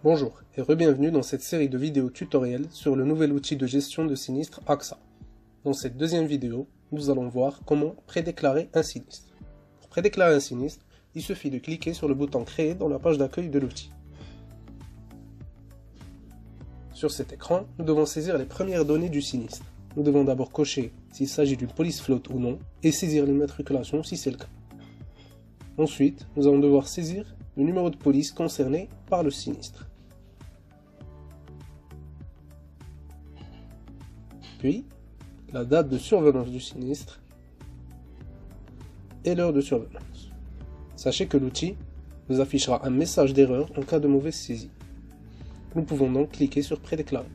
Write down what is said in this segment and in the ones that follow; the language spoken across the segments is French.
Bonjour et re-bienvenue dans cette série de vidéos tutoriels sur le nouvel outil de gestion de sinistre AXA. Dans cette deuxième vidéo, nous allons voir comment prédéclarer un sinistre. Pour prédéclarer un sinistre, il suffit de cliquer sur le bouton Créer dans la page d'accueil de l'outil. Sur cet écran, nous devons saisir les premières données du sinistre. Nous devons d'abord cocher s'il s'agit d'une police flotte ou non et saisir l'immatriculation si c'est le cas. Ensuite, nous allons devoir saisir le numéro de police concerné par le sinistre. Puis, la date de survenance du sinistre et l'heure de survenance. Sachez que l'outil nous affichera un message d'erreur en cas de mauvaise saisie. Nous pouvons donc cliquer sur Prédéclarer.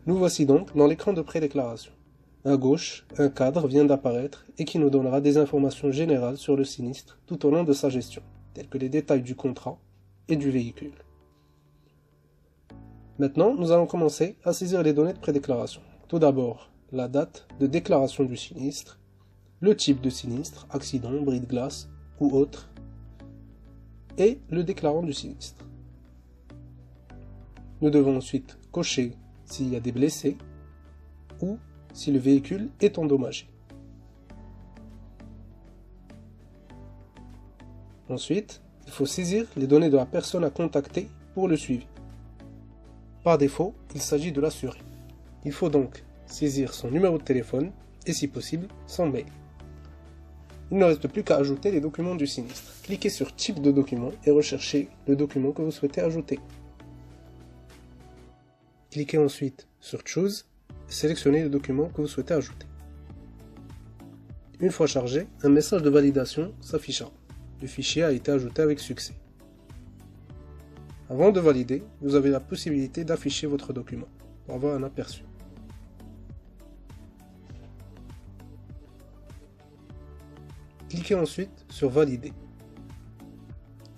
Nous voici donc dans l'écran de prédéclaration. À gauche, un cadre vient d'apparaître et qui nous donnera des informations générales sur le sinistre tout au long de sa gestion, tels que les détails du contrat et du véhicule. Maintenant, nous allons commencer à saisir les données de prédéclaration. Tout d'abord, la date de déclaration du sinistre, le type de sinistre, accident, bris de glace ou autre, et le déclarant du sinistre. Nous devons ensuite cocher s'il y a des blessés ou si le véhicule est endommagé. Ensuite, il faut saisir les données de la personne à contacter pour le suivi. Par défaut, il s'agit de l'assuré. Il faut donc saisir son numéro de téléphone et si possible, son mail. Il ne reste plus qu'à ajouter les documents du sinistre. Cliquez sur Type de document et recherchez le document que vous souhaitez ajouter. Cliquez ensuite sur Choose et sélectionnez le document que vous souhaitez ajouter. Une fois chargé, un message de validation s'affichera. Le fichier a été ajouté avec succès. Avant de valider, vous avez la possibilité d'afficher votre document pour avoir un aperçu. Cliquez ensuite sur Valider.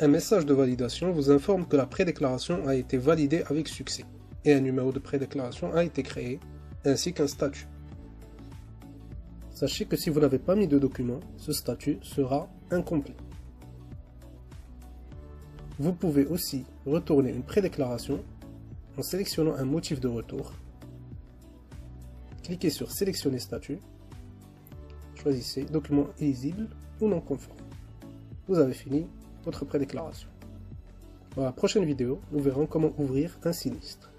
Un message de validation vous informe que la prédéclaration a été validée avec succès et un numéro de prédéclaration a été créé, ainsi qu'un statut. Sachez que si vous n'avez pas mis de document, ce statut sera incomplet. Vous pouvez aussi retourner une prédéclaration en sélectionnant un motif de retour. Cliquez sur Sélectionner statut. Choisissez document illisible ou non conforme. Vous avez fini votre prédéclaration. Dans la prochaine vidéo, nous verrons comment ouvrir un sinistre.